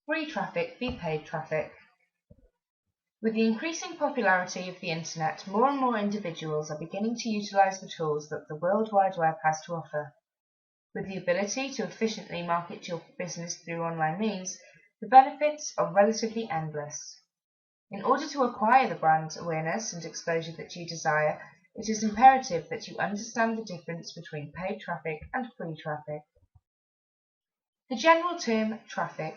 Free traffic v paid traffic. With the increasing popularity of the internet, more and more individuals are beginning to utilize the tools that the World Wide Web has to offer. With the ability to efficiently market your business through online means, the benefits are relatively endless. In order to acquire the brand awareness and exposure that you desire, it is imperative that you understand the difference between paid traffic and free traffic. The general term traffic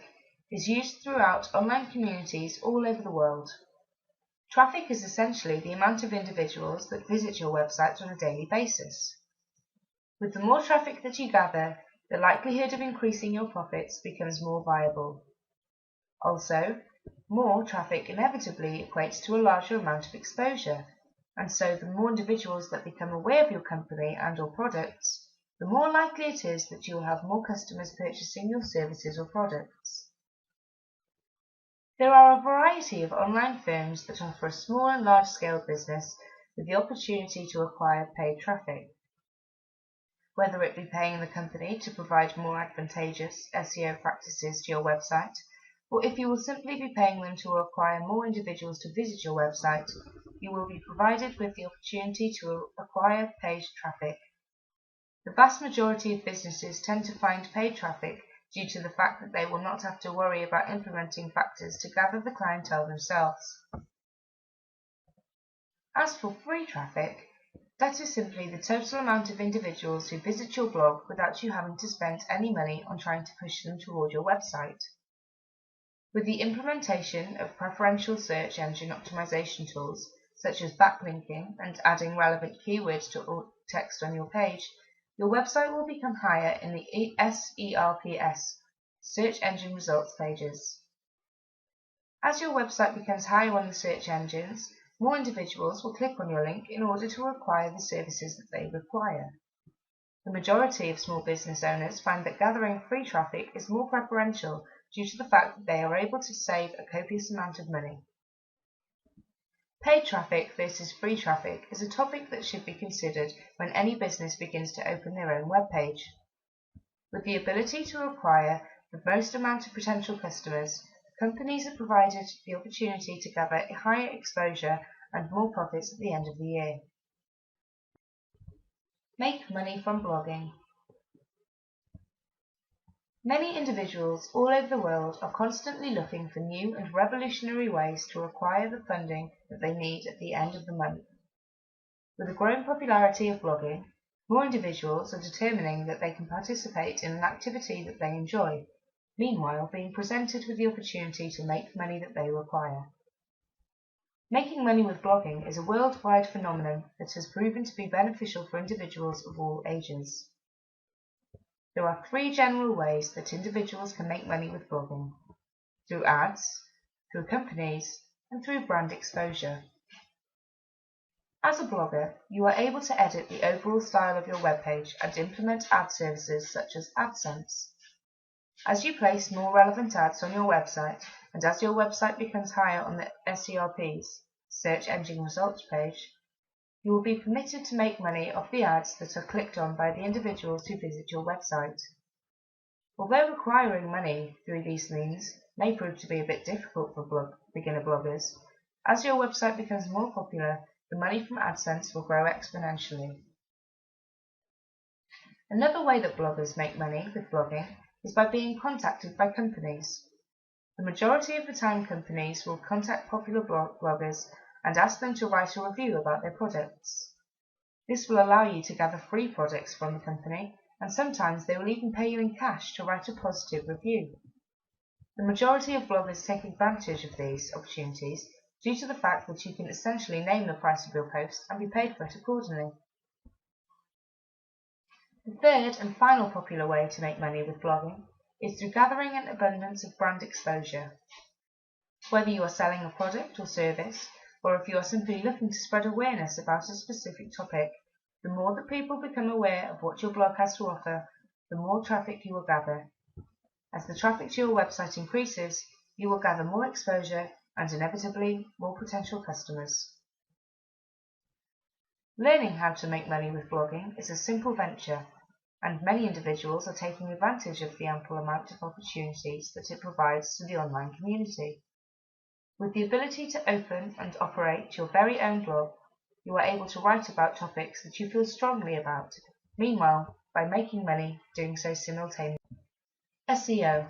is used throughout online communities all over the world. Traffic is essentially the amount of individuals that visit your website on a daily basis. With the more traffic that you gather, the likelihood of increasing your profits becomes more viable. Also, more traffic inevitably equates to a larger amount of exposure, and so the more individuals that become aware of your company and/or products, the more likely it is that you will have more customers purchasing your services or products. There are a variety of online firms that offer a small and large-scale business with the opportunity to acquire paid traffic. Whether it be paying the company to provide more advantageous SEO practices to your website, or if you will simply be paying them to acquire more individuals to visit your website, you will be provided with the opportunity to acquire paid traffic. The vast majority of businesses tend to find paid traffic due to the fact that they will not have to worry about implementing factors to gather the clientele themselves. As for free traffic, that is simply the total amount of individuals who visit your blog without you having to spend any money on trying to push them toward your website. With the implementation of preferential search engine optimization tools, such as backlinking and adding relevant keywords to text on your page, your website will become higher in the SERPs, search engine results pages. As your website becomes higher on the search engines, more individuals will click on your link in order to acquire the services that they require. The majority of small business owners find that gathering free traffic is more preferential due to the fact that they are able to save a copious amount of money. Paid traffic versus free traffic is a topic that should be considered when any business begins to open their own web page. With the ability to acquire the most amount of potential customers, companies are provided the opportunity to gather a higher exposure and more profits at the end of the year. Make money from blogging. Many individuals all over the world are constantly looking for new and revolutionary ways to acquire the funding that they need at the end of the month. With the growing popularity of blogging, more individuals are determining that they can participate in an activity that they enjoy, meanwhile being presented with the opportunity to make money that they require. Making money with blogging is a worldwide phenomenon that has proven to be beneficial for individuals of all ages. There are three general ways that individuals can make money with blogging: through ads, through companies, and through brand exposure. As a blogger, you are able to edit the overall style of your webpage and implement ad services such as AdSense. As you place more relevant ads on your website, and as your website becomes higher on the SERPs, search engine results page, you will be permitted to make money off the ads that are clicked on by the individuals who visit your website. Although acquiring money through these means may prove to be a bit difficult for beginner bloggers, as your website becomes more popular, the money from AdSense will grow exponentially. Another way that bloggers make money with blogging is by being contacted by companies. The majority of the time companies will contact popular bloggers and ask them to write a review about their products. This will allow you to gather free products from the company, and sometimes they will even pay you in cash to write a positive review. The majority of bloggers take advantage of these opportunities due to the fact that you can essentially name the price of your post and be paid for it accordingly. The third and final popular way to make money with blogging is through gathering an abundance of brand exposure. Whether you are selling a product or service, or if you are simply looking to spread awareness about a specific topic, the more that people become aware of what your blog has to offer, the more traffic you will gather. As the traffic to your website increases, you will gather more exposure and inevitably more potential customers. Learning how to make money with blogging is a simple venture, and many individuals are taking advantage of the ample amount of opportunities that it provides to the online community. With the ability to open and operate your very own blog, you are able to write about topics that you feel strongly about, meanwhile by making money doing so simultaneously. SEO.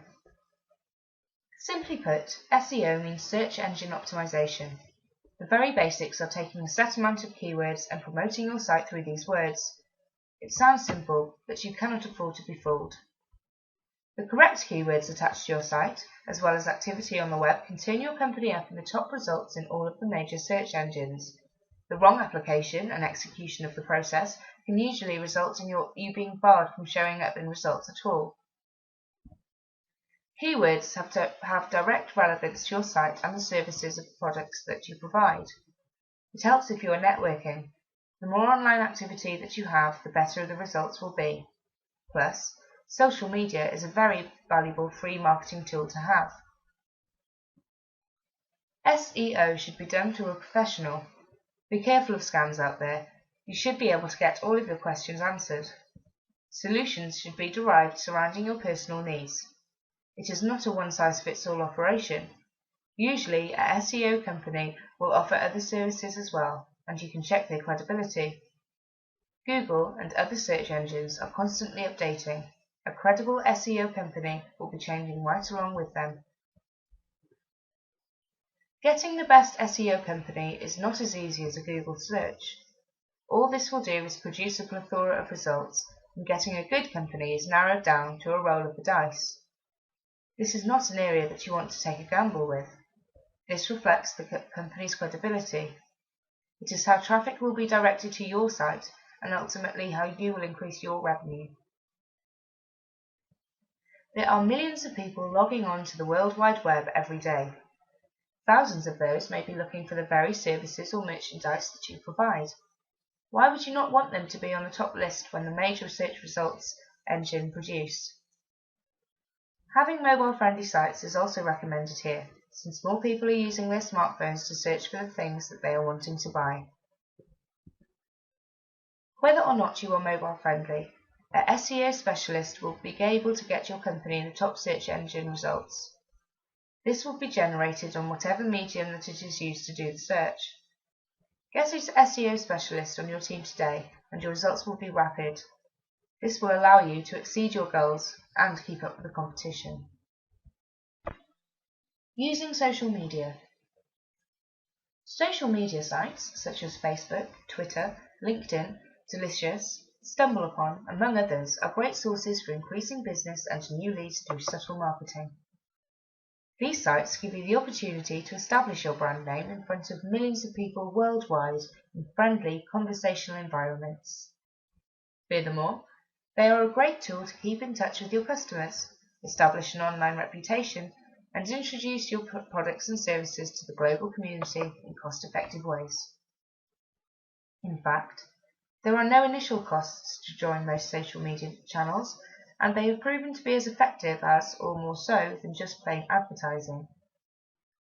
Simply put, SEO means search engine optimization. The very basics are taking a set amount of keywords and promoting your site through these words. It sounds simple, but you cannot afford to be fooled. The correct keywords attached to your site, as well as activity on the web, can turn your company up in the top results in all of the major search engines. The wrong application and execution of the process can usually result in you being barred from showing up in results at all. Keywords have to have direct relevance to your site and the services of the products that you provide. It helps if you are networking. The more online activity that you have, the better the results will be. Plus, social media is a very valuable free marketing tool to have. SEO should be done through a professional. Be careful of scams out there. You should be able to get all of your questions answered. Solutions should be derived surrounding your personal needs. It is not a one-size-fits-all operation. Usually, a SEO company will offer other services as well, and you can check their credibility. Google and other search engines are constantly updating. A credible SEO company will be changing right along with them. Getting the best SEO company is not as easy as a Google search. All this will do is produce a plethora of results, and getting a good company is narrowed down to a roll of the dice. This is not an area that you want to take a gamble with. This reflects the company's credibility. It is how traffic will be directed to your site and ultimately how you will increase your revenue. There are millions of people logging on to the World Wide Web every day. Thousands of those may be looking for the very services or merchandise that you provide. Why would you not want them to be on the top list when the major search results engine produce? Having mobile-friendly sites is also recommended here, since more people are using their smartphones to search for the things that they are wanting to buy. Whether or not you are mobile-friendly, a SEO specialist will be able to get your company in the top search engine results. This will be generated on whatever medium that it is used to do the search. Get an SEO specialist on your team today, and your results will be rapid. This will allow you to exceed your goals and keep up with the competition. Using social media. Social media sites such as Facebook, Twitter, LinkedIn, Delicious, StumbleUpon, among others, are great sources for increasing business and new leads through subtle marketing. These sites give you the opportunity to establish your brand name in front of millions of people worldwide in friendly, conversational environments. Furthermore, they are a great tool to keep in touch with your customers, establish an online reputation, and introduce your products and services to the global community in cost-effective ways. In fact, there are no initial costs to join most social media channels, and they have proven to be as effective as, or more so, than just plain advertising.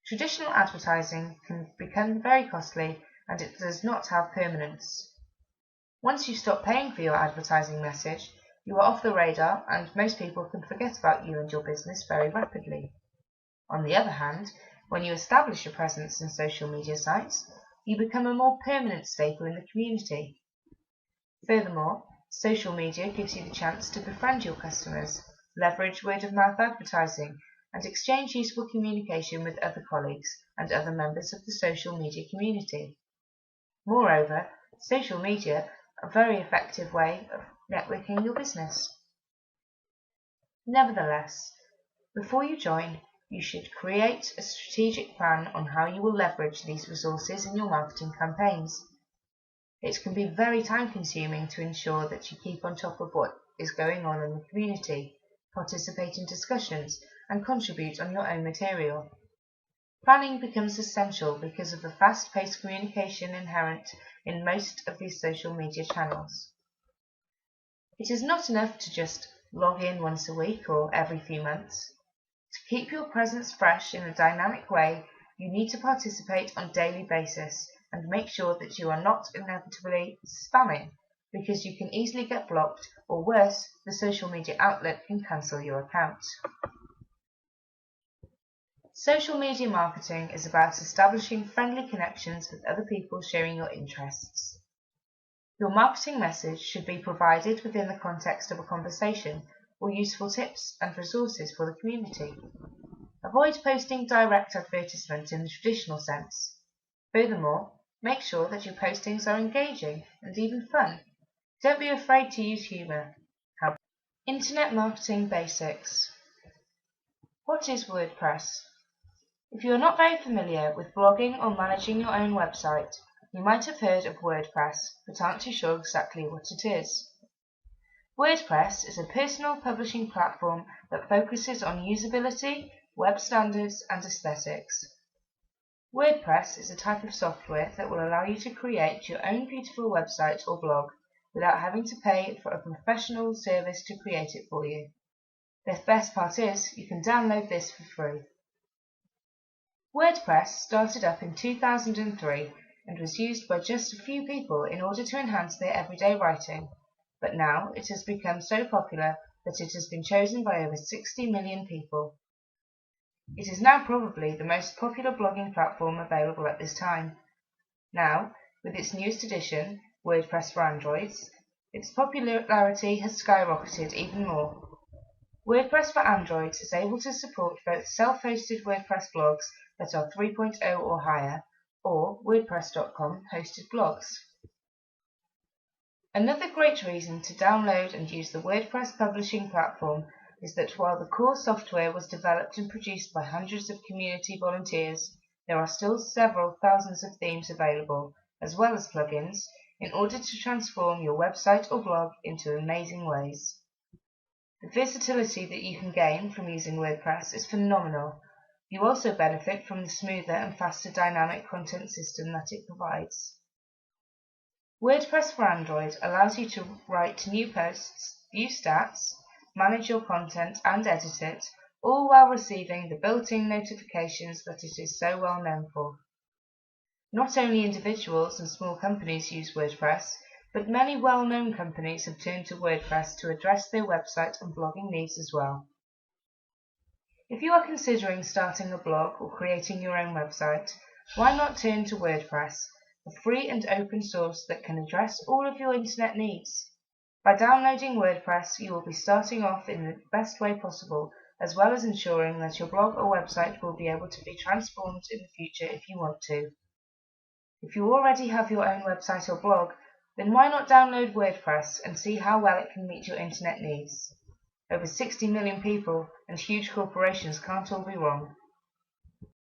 Traditional advertising can become very costly, and it does not have permanence. Once you stop paying for your advertising message, you are off the radar, and most people can forget about you and your business very rapidly. On the other hand, when you establish a presence in social media sites, you become a more permanent staple in the community. Furthermore, social media gives you the chance to befriend your customers, leverage word-of-mouth advertising, and exchange useful communication with other colleagues and other members of the social media community. Moreover, social media are a very effective way of networking your business. Nevertheless, before you join, you should create a strategic plan on how you will leverage these resources in your marketing campaigns. It can be very time-consuming to ensure that you keep on top of what is going on in the community, participate in discussions, and contribute on your own material. Planning becomes essential because of the fast-paced communication inherent in most of these social media channels. It is not enough to just log in once a week or every few months. To keep your presence fresh in a dynamic way, you need to participate on a daily basis and make sure that you are not inevitably spamming, because you can easily get blocked, or worse, the social media outlet can cancel your account. Social media marketing is about establishing friendly connections with other people sharing your interests. Your marketing message should be provided within the context of a conversation or useful tips and resources for the community. Avoid posting direct advertisement in the traditional sense. Furthermore, make sure that your postings are engaging and even fun. Don't be afraid to use humour. Internet marketing basics. What is WordPress? If you are not very familiar with blogging or managing your own website, you might have heard of WordPress, but aren't too sure exactly what it is. WordPress is a personal publishing platform that focuses on usability, web standards, and aesthetics. WordPress is a type of software that will allow you to create your own beautiful website or blog without having to pay for a professional service to create it for you. The best part is, you can download this for free. WordPress started up in 2003 and was used by just a few people in order to enhance their everyday writing, but now it has become so popular that it has been chosen by over 60 million people. It is now probably the most popular blogging platform available at this time. Now, with its newest edition, WordPress for Androids, its popularity has skyrocketed even more. WordPress for Androids is able to support both self-hosted WordPress blogs that are 3.0 or higher, or WordPress.com hosted blogs. Another great reason to download and use the WordPress publishing platform is that while the core software was developed and produced by hundreds of community volunteers, there are still several thousands of themes available, as well as plugins, in order to transform your website or blog into amazing ways. The versatility that you can gain from using WordPress is phenomenal. You also benefit from the smoother and faster dynamic content system that it provides. WordPress for Android allows you to write new posts, view stats, manage your content and edit it, all while receiving the built-in notifications that it is so well known for. Not only individuals and small companies use WordPress, but many well-known companies have turned to WordPress to address their website and blogging needs as well. If you are considering starting a blog or creating your own website, why not turn to WordPress, a free and open source that can address all of your internet needs? By downloading WordPress, you will be starting off in the best way possible, as well as ensuring that your blog or website will be able to be transformed in the future if you want to. If you already have your own website or blog, then why not download WordPress and see how well it can meet your internet needs? Over 60 million people and huge corporations can't all be wrong.